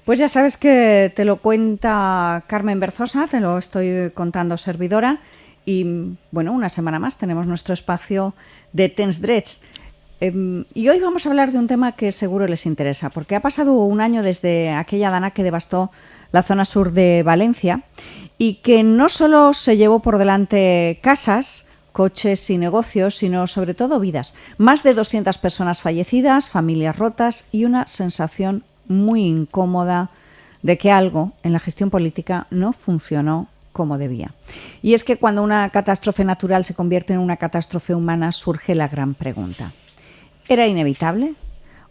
Pues ya sabes que te lo cuenta Carmen Berzosa, te lo estoy contando servidora. Y bueno, una semana más tenemos nuestro espacio de Tens Drets. Y hoy vamos a hablar de un tema que seguro les interesa, porque ha pasado un año desde aquella dana que devastó la zona sur de Valencia y que no solo se llevó por delante casas, coches y negocios, sino sobre todo vidas. Más de 200 personas fallecidas, familias rotas y una sensación muy incómoda de que algo en la gestión política no funcionó como debía. Y es que cuando una catástrofe natural se convierte en una catástrofe humana surge la gran pregunta. ¿Era inevitable?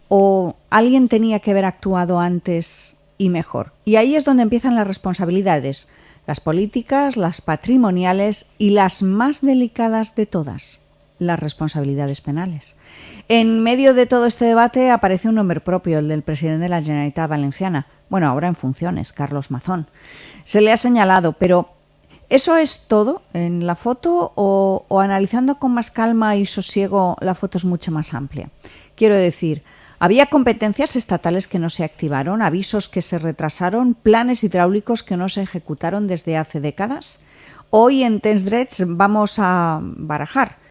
¿O alguien tenía que haber actuado antes y mejor? Y ahí es donde empiezan las responsabilidades, las políticas, las patrimoniales y las más delicadas de todas, las responsabilidades penales. En medio de todo este debate aparece un nombre propio, el del presidente de la Generalitat Valenciana, bueno, ahora en funciones, Carlos Mazón. Se le ha señalado, pero ¿eso es todo en la foto o analizando con más calma y sosiego la foto es mucho más amplia? Quiero decir, ¿había competencias estatales que no se activaron, avisos que se retrasaron, planes hidráulicos que no se ejecutaron desde hace décadas? Hoy en Tens Drets vamos a barajar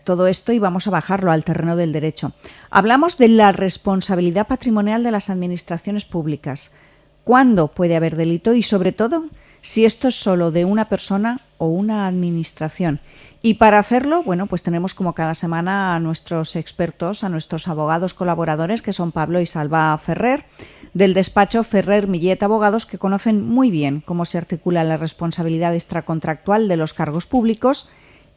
todo esto y vamos a bajarlo al terreno del derecho. Hablamos de la responsabilidad patrimonial de las administraciones públicas. ¿Cuándo puede haber delito? Y sobre todo, si esto es solo de una persona o una administración. Y para hacerlo, bueno, pues tenemos como cada semana a nuestros expertos, a nuestros abogados colaboradores, que son Pablo y Salva Ferrer, del despacho Ferrer Millet Abogados, que conocen muy bien cómo se articula la responsabilidad extracontractual de los cargos públicos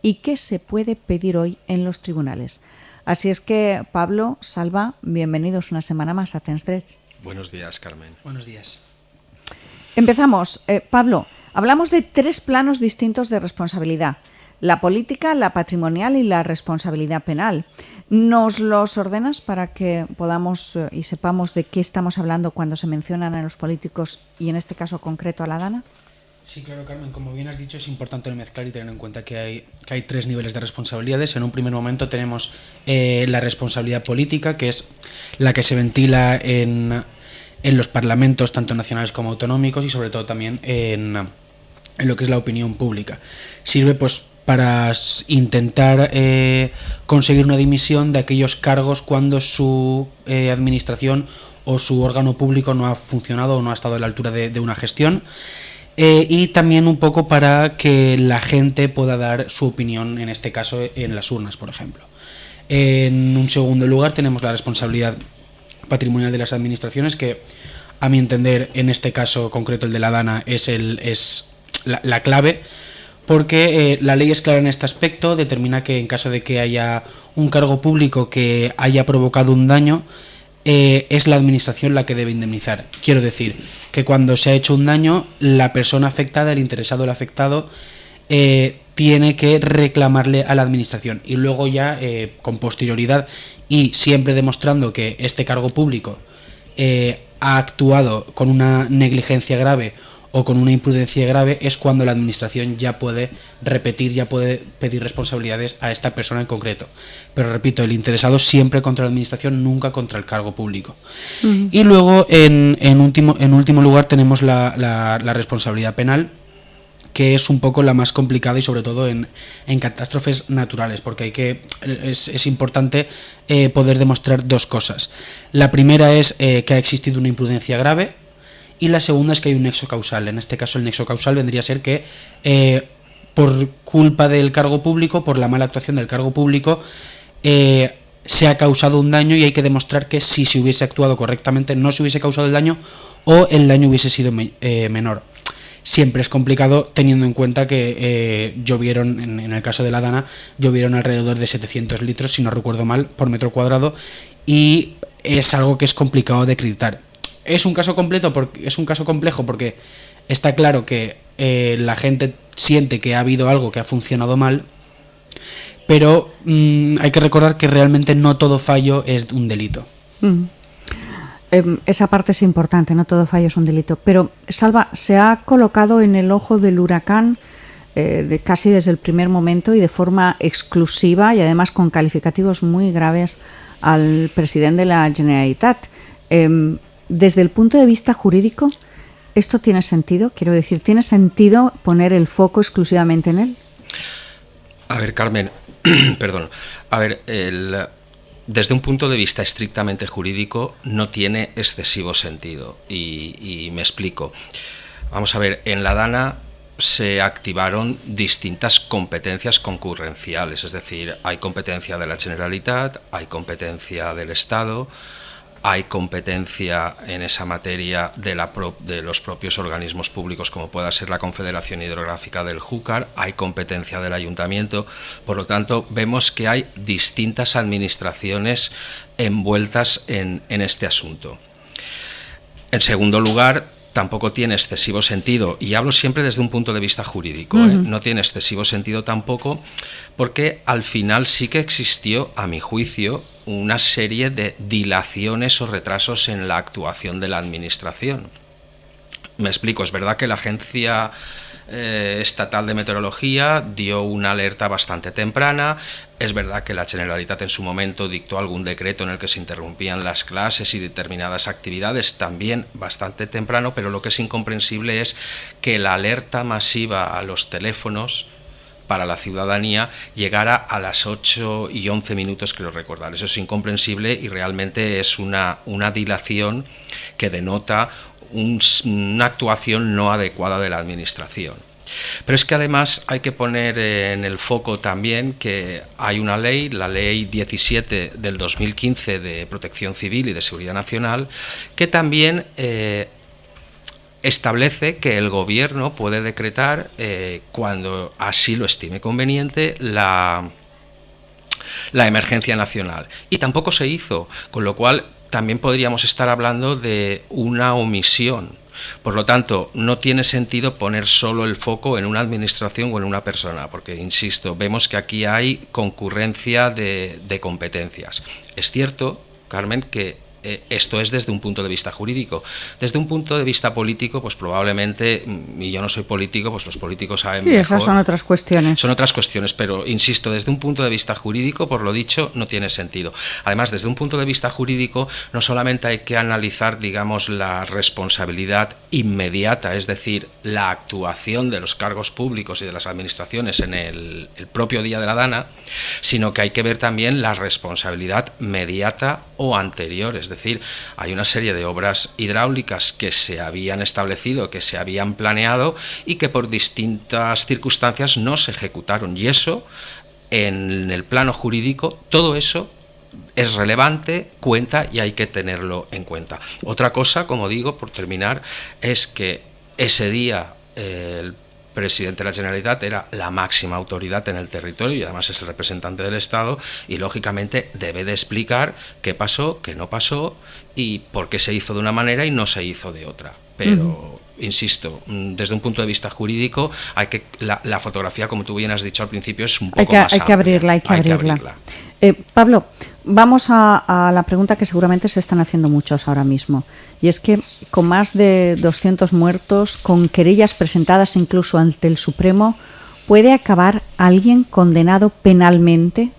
y qué se puede pedir hoy en los tribunales. Así es que, Pablo, Salva, bienvenidos una semana más a Tens Drets. Buenos días, Carmen. Buenos días. Empezamos. Pablo, hablamos de 3 planos distintos de responsabilidad: la política, la patrimonial y la responsabilidad penal. ¿Nos los ordenas para que podamos y sepamos de qué estamos hablando cuando se mencionan a los políticos y en este caso concreto a la dana? Sí, claro, Carmen. Como bien has dicho, es importante mezclar y tener en cuenta que hay 3 niveles de responsabilidades. En un primer momento tenemos la responsabilidad política, que es la que se ventila en los parlamentos, tanto nacionales como autonómicos, y sobre todo también en lo que es la opinión pública. Sirve pues para intentar conseguir una dimisión de aquellos cargos cuando su administración o su órgano público no ha funcionado o no ha estado a la altura de una gestión. Y también un poco para que la gente pueda dar su opinión, en este caso en las urnas, por ejemplo. En un segundo lugar tenemos la responsabilidad patrimonial de las administraciones, que a mi entender en este caso concreto el de la dana es la clave, porque la ley es clara en este aspecto, determina que en caso de que haya un cargo público que haya provocado un daño, es la administración la que debe indemnizar. Quiero decir que cuando se ha hecho un daño, la persona afectada, el interesado, el afectado, tiene que reclamarle a la administración, y luego ya con posterioridad y siempre demostrando que este cargo público ha actuado con una negligencia grave o con una imprudencia grave, es cuando la administración ya puede repetir, ya puede pedir responsabilidades a esta persona en concreto. Pero repito, el interesado siempre contra la administración, nunca contra el cargo público. Uh-huh. Y luego, en último lugar, tenemos la responsabilidad penal, que es un poco la más complicada y sobre todo en catástrofes naturales, porque es importante poder demostrar 2 cosas. La primera es que ha existido una imprudencia grave, y la segunda es que hay un nexo causal. En este caso el nexo causal vendría a ser que por culpa del cargo público, por la mala actuación del cargo público, se ha causado un daño, y hay que demostrar que si se hubiese actuado correctamente no se hubiese causado el daño o el daño hubiese sido menor. Siempre es complicado teniendo en cuenta que llovieron, en el caso de la dana, llovieron alrededor de 700 litros, si no recuerdo mal, por metro cuadrado, y es algo que es complicado de acreditar. Es un caso complejo porque está claro que la gente siente que ha habido algo que ha funcionado mal, pero hay que recordar que realmente no todo fallo es un delito. Esa parte es importante, no todo fallo es un delito. Pero, Salva, se ha colocado en el ojo del huracán casi desde el primer momento y de forma exclusiva, y además con calificativos muy graves, al presidente de la Generalitat. desde el punto de vista jurídico, ¿esto tiene sentido? Quiero decir, ¿tiene sentido poner el foco exclusivamente en él? A ver, Carmen, perdón. A ver, desde un punto de vista estrictamente jurídico no tiene excesivo sentido y me explico. Vamos a ver, en la DANA se activaron distintas competencias concurrenciales, es decir, hay competencia de la Generalitat, hay competencia del Estado, hay competencia en esa materia de los propios organismos públicos, como pueda ser la Confederación Hidrográfica del Júcar, hay competencia del Ayuntamiento, por lo tanto vemos que hay distintas administraciones envueltas en este asunto. En segundo lugar, tampoco tiene excesivo sentido, y hablo siempre desde un punto de vista jurídico, no tiene excesivo sentido tampoco, porque al final sí que existió, a mi juicio, una serie de dilaciones o retrasos en la actuación de la administración. Me explico, es verdad que la Agencia Estatal de Meteorología dio una alerta bastante temprana, es verdad que la Generalitat en su momento dictó algún decreto en el que se interrumpían las clases y determinadas actividades también bastante temprano, pero lo que es incomprensible es que la alerta masiva a los teléfonos para la ciudadanía llegara a las 8:11, creo recordar. Eso es incomprensible y realmente es una dilación que denota una actuación no adecuada de la administración. Pero es que además hay que poner en el foco también que hay una ley, la Ley 17 del 2015 de Protección Civil y de Seguridad Nacional, que también establece que el Gobierno puede decretar, cuando así lo estime conveniente, la emergencia nacional. Y tampoco se hizo, con lo cual también podríamos estar hablando de una omisión. Por lo tanto, no tiene sentido poner solo el foco en una administración o en una persona, porque, insisto, vemos que aquí hay concurrencia de competencias. Es cierto, Carmen, que esto es desde un punto de vista jurídico. Desde un punto de vista político, pues probablemente, y yo no soy político, pues los políticos saben mejor. Esas son otras cuestiones. Son otras cuestiones, pero insisto, desde un punto de vista jurídico, por lo dicho, no tiene sentido. Además, desde un punto de vista jurídico, no solamente hay que analizar, digamos, la responsabilidad inmediata, es decir, la actuación de los cargos públicos y de las administraciones en el propio día de la DANA, sino que hay que ver también la responsabilidad mediata o anterior. Es decir, hay una serie de obras hidráulicas que se habían establecido, que se habían planeado y que por distintas circunstancias no se ejecutaron. Y eso, en el plano jurídico, todo eso es relevante, cuenta y hay que tenerlo en cuenta. Otra cosa, como digo, por terminar, es que ese día el presidente de la Generalitat era la máxima autoridad en el territorio y además es el representante del Estado y lógicamente debe de explicar qué pasó, qué no pasó y por qué se hizo de una manera y no se hizo de otra. Pero, insisto, desde un punto de vista jurídico, hay que la fotografía, como tú bien has dicho al principio, es un poco más amplia. Hay que abrirla. Pablo, vamos a la pregunta que seguramente se están haciendo muchos ahora mismo, y es que con más de 200 muertos, con querellas presentadas incluso ante el Supremo, ¿puede acabar alguien condenado penalmente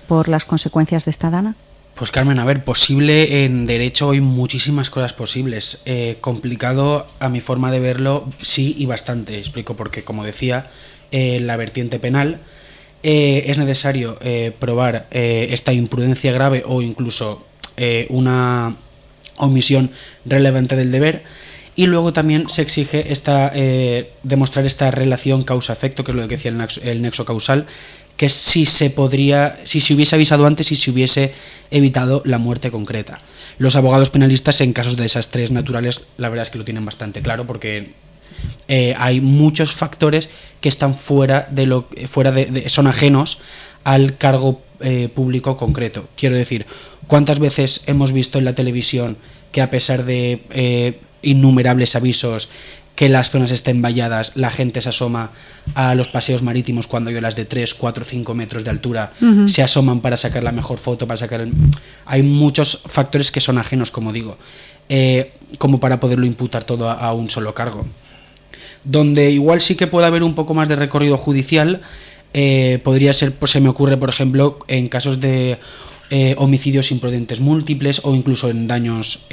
por las consecuencias de esta DANA? Pues Carmen, a ver, posible en derecho hay muchísimas cosas posibles. Complicado a mi forma de verlo, sí y bastante. Explico porque, como decía, la vertiente penal es necesario probar esta imprudencia grave o incluso una omisión relevante del deber. Y luego también se exige demostrar esta relación causa-efecto, que es lo que decía el nexo causal, que es si se hubiese avisado antes y se hubiese evitado la muerte concreta. Los abogados penalistas en casos de desastres naturales, la verdad es que lo tienen bastante claro, porque hay muchos factores que están son ajenos al cargo público concreto. Quiero decir, ¿cuántas veces hemos visto en la televisión que a pesar de innumerables avisos que las zonas estén valladas, la gente se asoma a los paseos marítimos cuando hay olas de 3, 4, 5 metros de altura, se asoman para sacar la mejor foto, hay muchos factores que son ajenos, como digo, como para poderlo imputar todo a un solo cargo. Donde igual sí que puede haber un poco más de recorrido judicial, podría ser, pues se me ocurre, por ejemplo, en casos de homicidios imprudentes múltiples o incluso en daños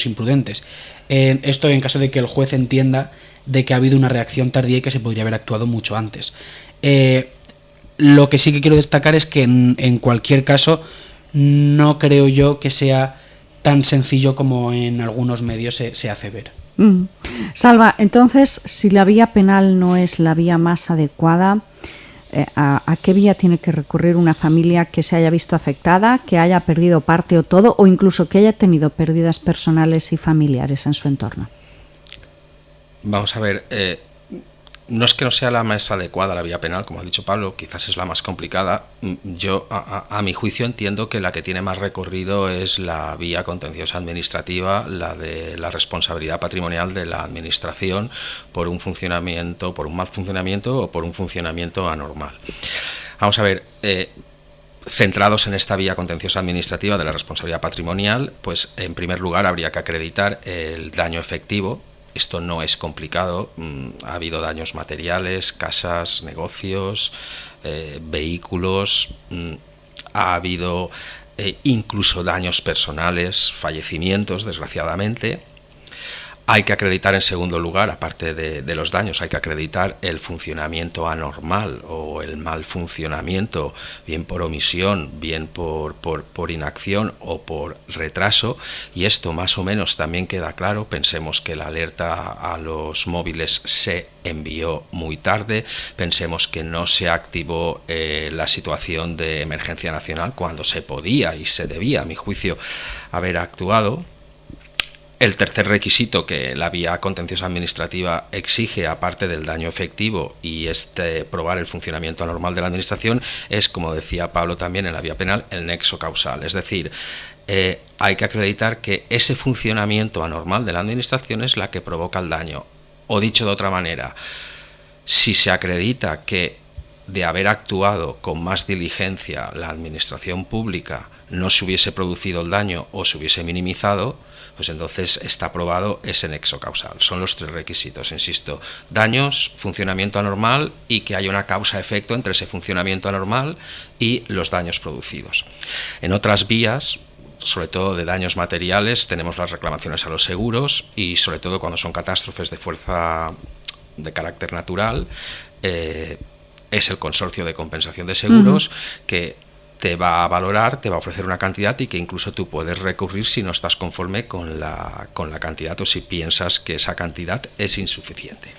imprudentes. Esto en caso de que el juez entienda de que ha habido una reacción tardía y que se podría haber actuado mucho antes. Lo que sí que quiero destacar es que en cualquier caso no creo yo que sea tan sencillo como en algunos medios se hace ver. Salva, entonces, si la vía penal no es la vía más adecuada, ¿a qué vía tiene que recurrir una familia que se haya visto afectada, que haya perdido parte o todo, o incluso que haya tenido pérdidas personales y familiares en su entorno? Vamos a ver, no es que no sea la más adecuada la vía penal, como ha dicho Pablo, quizás es la más complicada. Yo, a mi juicio, entiendo que la que tiene más recorrido es la vía contenciosa administrativa, la de la responsabilidad patrimonial de la administración por un funcionamiento, por un mal funcionamiento o por un funcionamiento anormal. Vamos a ver, centrados en esta vía contenciosa administrativa de la responsabilidad patrimonial, pues en primer lugar habría que acreditar el daño efectivo. Esto no es complicado, ha habido daños materiales, casas, negocios, vehículos, ha habido incluso daños personales, fallecimientos, desgraciadamente. Hay que acreditar en segundo lugar, aparte de los daños, hay que acreditar el funcionamiento anormal o el mal funcionamiento, bien por omisión, bien por inacción o por retraso, y esto más o menos también queda claro. Pensemos que la alerta a los móviles se envió muy tarde, pensemos que no se activó la situación de emergencia nacional cuando se podía y se debía, a mi juicio, haber actuado. El tercer requisito que la vía contenciosa administrativa exige, aparte del daño efectivo y probar el funcionamiento anormal de la administración, es, como decía Pablo también en la vía penal, el nexo causal. Es decir, hay que acreditar que ese funcionamiento anormal de la administración es la que provoca el daño. O dicho de otra manera, si se acredita que de haber actuado con más diligencia la administración pública no se hubiese producido el daño o se hubiese minimizado, pues entonces está probado ese nexo causal. Son los tres requisitos, insisto: daños, funcionamiento anormal y que haya una causa-efecto entre ese funcionamiento anormal y los daños producidos. En otras vías, sobre todo de daños materiales, tenemos las reclamaciones a los seguros y sobre todo cuando son catástrofes de fuerza de carácter natural, es el consorcio de compensación de seguros que te va a valorar, te va a ofrecer una cantidad y que incluso tú puedes recurrir si no estás conforme con la cantidad o si piensas que esa cantidad es insuficiente.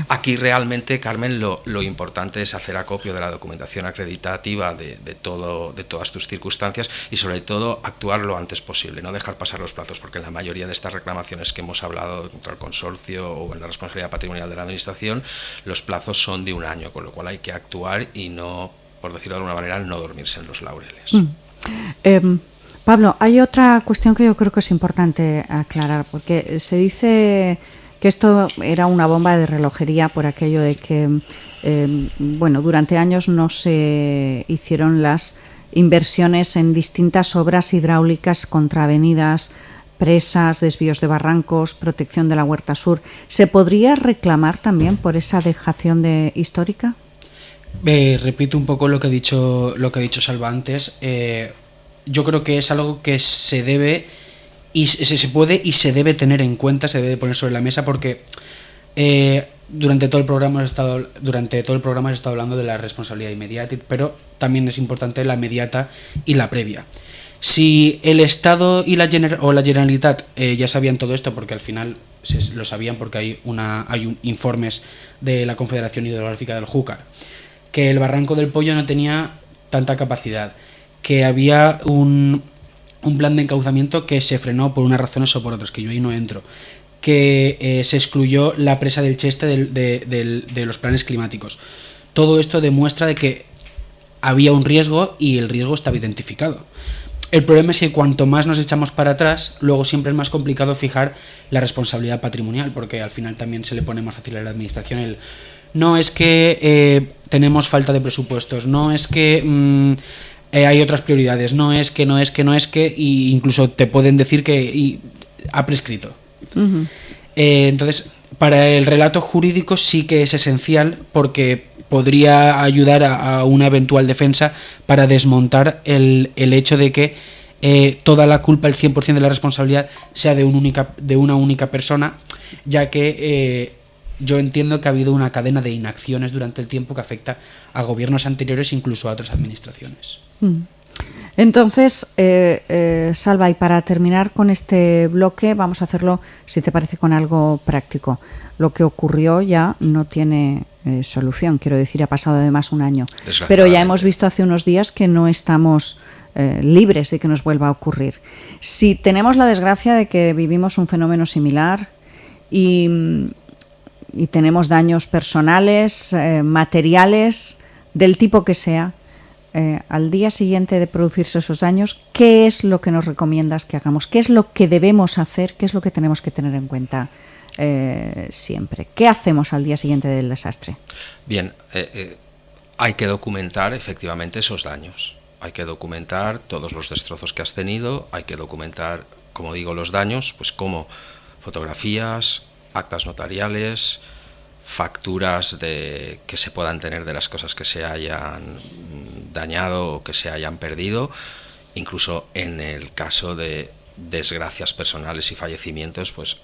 Aquí realmente, Carmen, lo importante es hacer acopio de la documentación acreditativa de todas tus circunstancias y sobre todo actuar lo antes posible, no dejar pasar los plazos, porque en la mayoría de estas reclamaciones que hemos hablado contra el consorcio o en la responsabilidad patrimonial de la administración, los plazos son de un año, con lo cual hay que actuar y no, por decirlo de alguna manera, no dormirse en los laureles. Pablo, hay otra cuestión que yo creo que es importante aclarar, porque se dice que esto era una bomba de relojería por aquello de que, durante años no se hicieron las inversiones en distintas obras hidráulicas contra avenidas, presas, desvíos de barrancos, protección de la Huerta Sur. ¿Se podría reclamar también por esa dejación histórica? Repito un poco lo que ha dicho Salva antes. Yo creo que es algo que se debe y se puede y se debe tener en cuenta, se debe poner sobre la mesa, porque durante todo el programa has estado hablando de la responsabilidad inmediata, pero también es importante la inmediata y la previa. Si el Estado y la Generalitat ya sabían todo esto, porque al final lo sabían porque hay informes de la Confederación Hidrográfica del Júcar, que el Barranco del Pollo no tenía tanta capacidad, que había un plan de encauzamiento que se frenó por unas razones o por otras, que yo ahí no entro, que se excluyó la presa del Cheste de los planes climáticos. Todo esto demuestra de que había un riesgo y el riesgo estaba identificado. El problema es que cuanto más nos echamos para atrás, luego siempre es más complicado fijar la responsabilidad patrimonial, porque al final también se le pone más fácil a la administración no es que tenemos falta de presupuestos, no es que hay otras prioridades, no es que, y incluso te pueden decir que ha prescrito. Entonces, para el relato jurídico sí que es esencial, porque podría ayudar a una eventual defensa para desmontar el hecho de que toda la culpa, el 100% de la responsabilidad sea de una única persona, ya que yo entiendo que ha habido una cadena de inacciones durante el tiempo que afecta a gobiernos anteriores, incluso a otras administraciones. Entonces, Salva, y para terminar con este bloque, vamos a hacerlo, si te parece, con algo práctico. Lo que ocurrió ya no tiene solución, quiero decir, ha pasado además un año. Pero ya hemos visto hace unos días que no estamos libres de que nos vuelva a ocurrir. Si tenemos la desgracia de que vivimos un fenómeno similar y tenemos daños personales, materiales, del tipo que sea, al día siguiente de producirse esos daños, ¿qué es lo que nos recomiendas que hagamos? ¿Qué es lo que debemos hacer? ¿Qué es lo que tenemos que tener en cuenta siempre? ¿Qué hacemos al día siguiente del desastre? Bien, hay que documentar efectivamente esos daños. Hay que documentar todos los destrozos que has tenido, hay que documentar, como digo, los daños, pues como fotografías, actas notariales, facturas que se puedan tener de las cosas que se hayan dañado o que se hayan perdido, incluso en el caso de desgracias personales y fallecimientos, pues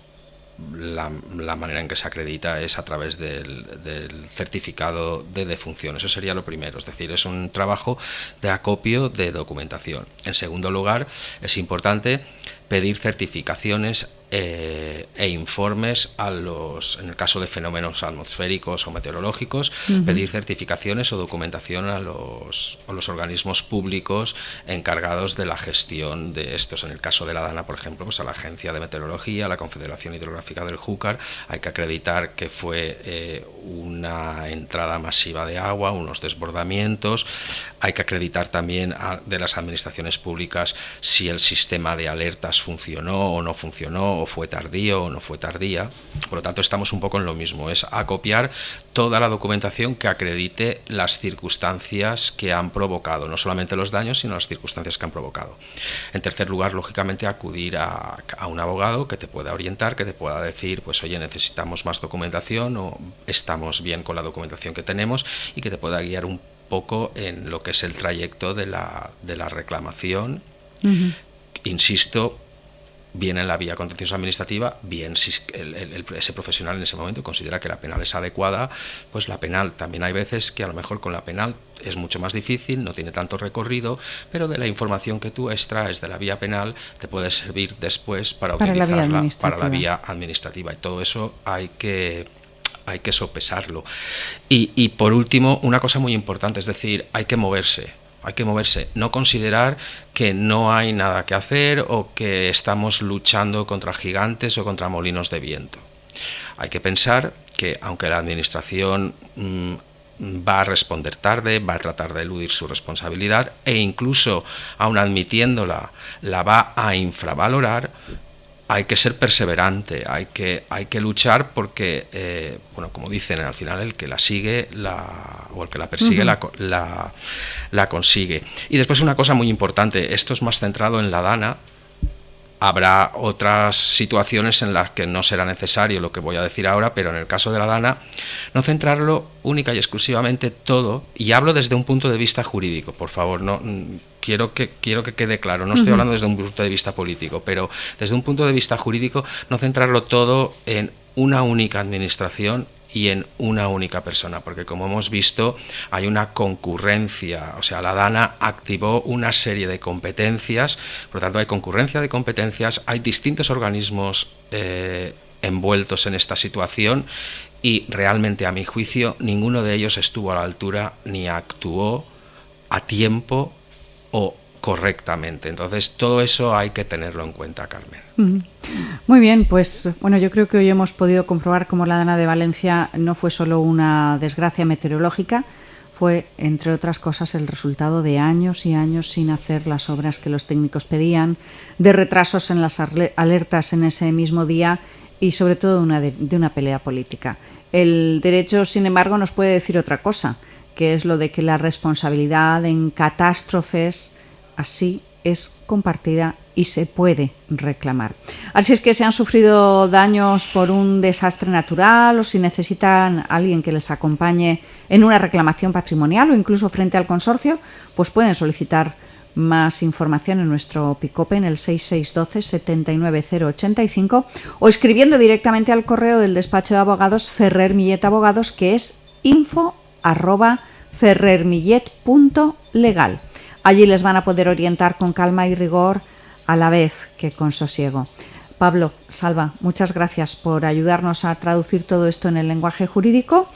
la manera en que se acredita es a través del certificado de defunción. Eso sería lo primero, es decir, es un trabajo de acopio de documentación. En segundo lugar, es importante pedir certificaciones e informes en el caso de fenómenos atmosféricos o meteorológicos, pedir certificaciones o documentación a los organismos públicos encargados de la gestión de estos. En el caso de la Dana, por ejemplo, pues a la Agencia de Meteorología, a la Confederación Hidrográfica del Júcar, hay que acreditar que fue una entrada masiva de agua, unos desbordamientos, hay que acreditar también de las administraciones públicas si el sistema de alertas funcionó o no funcionó, o fue tardío o no fue tardía. Por lo tanto, estamos un poco en lo mismo, es acopiar toda la documentación que acredite las circunstancias que han provocado, no solamente los daños, sino las circunstancias que han provocado. En tercer lugar, lógicamente, acudir a un abogado que te pueda orientar, que te pueda decir, pues oye, necesitamos más documentación o estamos bien con la documentación que tenemos, y que te pueda guiar un poco en lo que es el trayecto de la reclamación. Insisto, bien en la vía contenciosa administrativa, bien si ese profesional en ese momento considera que la penal es adecuada, pues la penal. También hay veces que a lo mejor con la penal es mucho más difícil, no tiene tanto recorrido, pero de la información que tú extraes de la vía penal te puede servir después para utilizarla para la vía administrativa. Y todo eso hay que sopesarlo. Y por último, una cosa muy importante, es decir, hay que moverse, no considerar que no hay nada que hacer o que estamos luchando contra gigantes o contra molinos de viento. Hay que pensar que aunque la administración va a responder tarde, va a tratar de eludir su responsabilidad e incluso, aun admitiéndola, la va a infravalorar, hay que ser perseverante, hay que luchar porque, bueno, como dicen, al final el que la sigue o el que la persigue la consigue. Y después una cosa muy importante, esto es más centrado en la Dana. Habrá otras situaciones en las que no será necesario lo que voy a decir ahora, pero en el caso de la Dana, no centrarlo única y exclusivamente todo, y hablo desde un punto de vista jurídico, por favor, no quiero que quede claro, no estoy hablando desde un punto de vista político, pero desde un punto de vista jurídico, no centrarlo todo en una única administración y en una única persona, porque como hemos visto hay una concurrencia, o sea, la Dana activó una serie de competencias, por lo tanto hay concurrencia de competencias, hay distintos organismos envueltos en esta situación y realmente, a mi juicio, ninguno de ellos estuvo a la altura ni actuó a tiempo o correctamente. Entonces, todo eso hay que tenerlo en cuenta, Carmen. Muy bien, pues bueno, yo creo que hoy hemos podido comprobar cómo la Dana de Valencia no fue solo una desgracia meteorológica, fue, entre otras cosas, el resultado de años y años sin hacer las obras que los técnicos pedían, de retrasos en las alertas en ese mismo día y, sobre todo, de una pelea política. El derecho, sin embargo, nos puede decir otra cosa, que es lo de que la responsabilidad en catástrofes así es compartida y se puede reclamar. Así es que si han sufrido daños por un desastre natural o si necesitan a alguien que les acompañe en una reclamación patrimonial o incluso frente al consorcio, pues pueden solicitar más información en nuestro PICOPE en el 6612 79085 o escribiendo directamente al correo del despacho de abogados Ferrer Millet Abogados, que es info@ferrermillet.legal. Allí les van a poder orientar con calma y rigor a la vez que con sosiego. Pablo, Salva, muchas gracias por ayudarnos a traducir todo esto en el lenguaje jurídico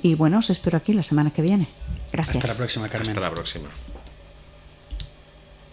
y bueno, os espero aquí la semana que viene. Gracias. Hasta la próxima, Carmen. Hasta la próxima.